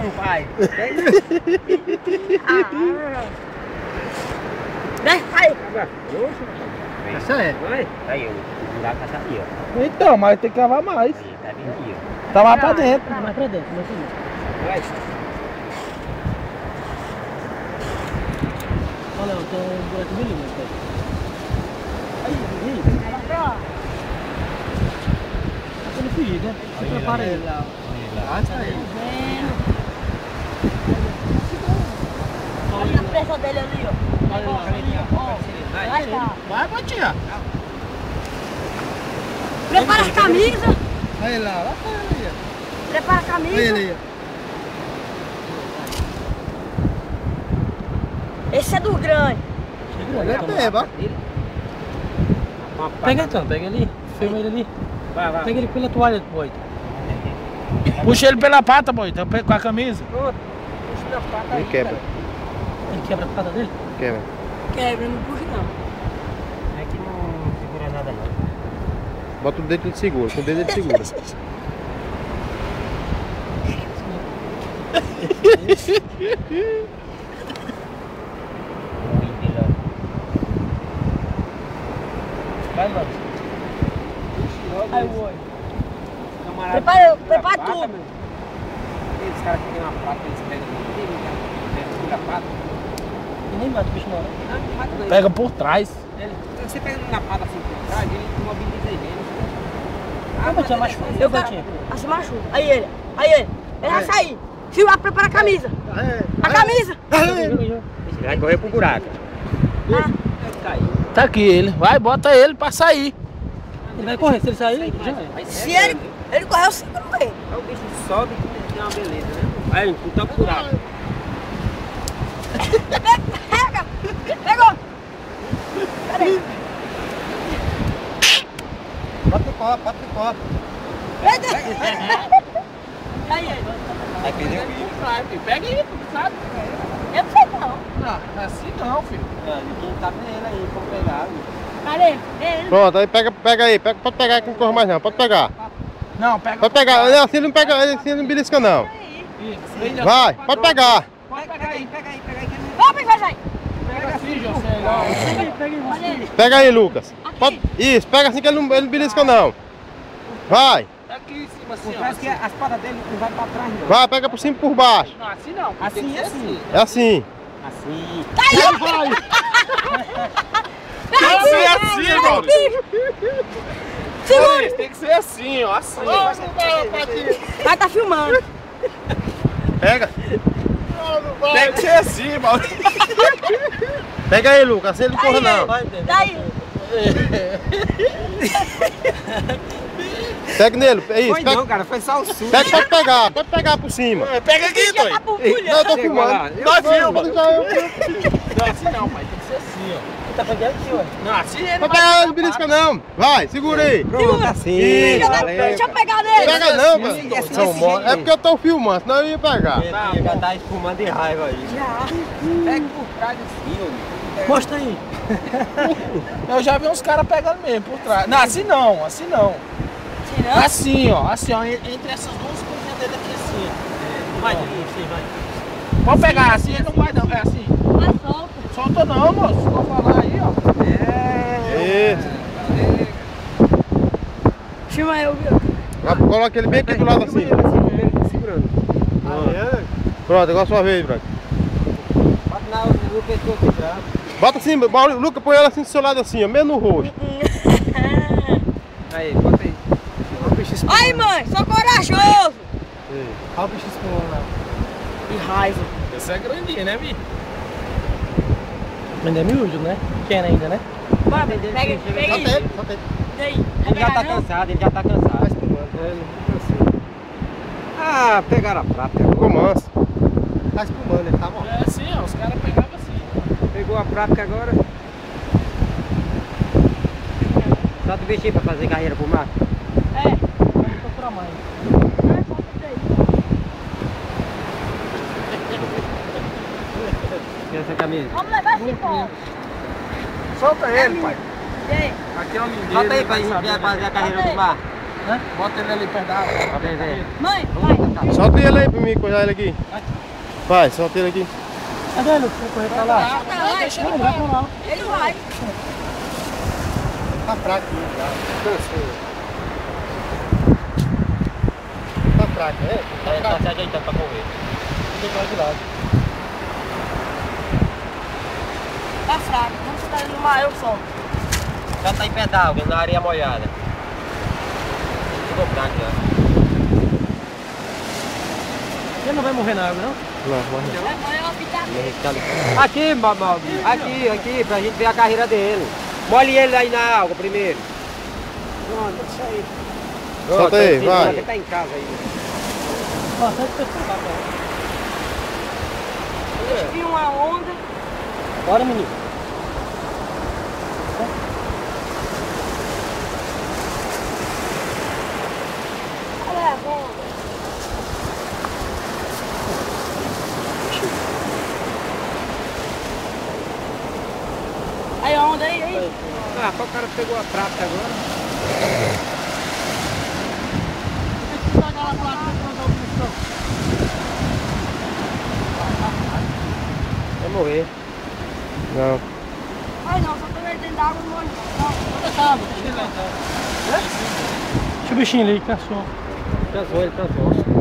Não, pai. Desce, aí. Essa é. Aí, o buraco tá ali, ó. Então, mas tem que cavar mais. Aí, tá vindo aí, ó. Tá mais pra dentro. Mais pra dentro, mais pra dentro. Vai. Olha, tem um buraco milímetro. Aí. Aquele fugir, né? Se prepara aí. Olha a pressa dele ali, ó. Olha lá. Vai, Botinha. Prepara a camisa. Aí lá ele. Prepara a camisa. Olha ele. Esse é do grande. Olha a beba. Pega então, pega ali. Filma ele ali. Vai. Pega ele pela toalha, Boita. Puxa ele pela pata, Boita, com a camisa. Pronto. Puxa da pata aí, quebra. cara. Ele quebra a pata dele? Quebra. Quebra, não puxa não. É que não segura nada não. Bota o dedo de seguro, com o dedo ele segura. Vai, mano. Aí o olho. Prepara tudo. Aqueles caras que tem uma pata, eles pegam a pata. E nem mata o bicho não, né? Não mata não. Pega por trás. Você pega na pata assim por trás, ele imobiliza ele. Ah, Botinha, machuca. Eu, Botinha. Se machuca. Aí ele. Ele vai sair. Silva, prepara a camisa. A camisa. Ele vai correr pro buraco. Tá aqui ele. Vai, bota ele pra sair. Ele vai correr, se ele sair, já vai. Se ele correr, eu seguro ele. Aí o bicho sobe e tem uma beleza, né? Aí ele puta pro buraco. Pega! Pegou! Cadê? Bota no copo. Aí ele. Vai perder o Vai, pega aí, sabe? Eu não sei não. Não, assim não, filho. Ninguém tá vendo ele aí, como pegar. Cadê? Ele. Pronto, aí pega aí. Pode pegar que não corre mais não, pode pegar. Não, pega. Pode pegar, não, assim não pega, assim não belisca não. Vai, pode pegar. Pega aí. Vamos, vai sair. Pega assim, José. Olha ele. Pega aí, Lucas. Isso, pega assim que ele não belisca não. Vai, Tá aqui em cima assim, ó. Parece que as patas dele não vai pra trás, não. vai, pega por cima e por baixo. Não, assim não. Assim, assim. É assim. Assim. Tem que ser assim, mano. Segura. Tem que ser assim, ó. Assim. Vai tá filmando. Pega. Tem que ser assim, Maurício. Pega aí, Lucas, assim ele não corre não. Daí. Pega nele, é isso. Foi Pega, não, cara, foi só o susto. pode pegar por cima. Pega aqui, Já tá doido. borbulhando. Não, eu tô Chegou lá. filmando. Nós filma. Não, Não, assim não, pai. Tem que ser assim, ó. Tá pegando aqui, ué. Não, assim ele vai vai pegar, não belisca não. Vai, segura aí. Pronto, assim. Deixa Valeu. eu pegar nele. Pega não, mano. Sim, assim, Não, desse mano, jeito. é porque eu tô filmando, senão eu ia pegar. Já tá espumando de raiva aí. Pega por trás assim, ô. Mostra aí. Eu já vi uns caras pegando mesmo por trás. Não, assim não, assim não. Se não, Assim, ó, entre essas duas coisinhas dele aqui assim, ó. vai, sim, vai. Vamos pegar assim, ele não vai não, é assim. Vai, solta. Solta não, moço, vou falar aí, ó. Isso. Chama eu, viu? Coloca ele bem aqui do lado assim. Segurando. Pronto, agora a sua vez, Branco. Bota no pescoço aqui já. Bota assim, Lucas, põe ela assim do seu lado assim, ó, mesmo no rosto. Aí, bota aí. Olha o bicho espumando. Ai, mãe, sou corajoso. Olha o bicho espumando lá. Que raiva. Esse é grandinho, né, Vi? Mas é miúdo, né? Pequeno ainda, né? Bora, pega Solta ele. ele, solta ele. Daí. Ele já tá cansado, ele já tá cansado. Ah, pegaram a prata Ficou agora. manso. Tá espumando, ele tá bom. É assim, ó, os caras pegavam assim. Pegou a prática agora. Solta o bichinho pra fazer carreira pro mar. É. Vamos procurar mais. Ai, solta daí. Tira essa camisa. Vamos levar esse pão. Solta ele, pai. E aí? Aqui é o ninguém. Solta aí pra gente fazer a carreira pro mar. Bota ele ali perto da água. Vem, vem. Mãe, vai. Solta ele aí pra mim, coisar ele aqui. Vai, solta ele aqui. Cadê ele? Vou correr pra lá. Deixa ele pra lá. Ele vai. Tá fraco, cansou. Tá fraco, é? Tá se ajeitando pra correr. Fica de lado. Tá fraco. Vamos soltar ele no mar, eu solto. Já tá em pé d'água, na areia molhada. Ficou fraco já. Ele não vai morrer na água, não? Não, morre. Vai uma vitamina. Aqui, mamão. Aqui, pra gente ver a carreira dele. Molhe ele aí na água primeiro. Pronto, isso aí. Solta aí, vai. Ele tá em casa aí. Vi uma onda. Bora, menino. Olha a onda. Aí a onda aí. Ah, qual cara pegou a prata agora? Vai morrer. Não. Ai não, só tô dentro d'água e morre. Deixa o bichinho ali, cansou. Cansou, ele cansou.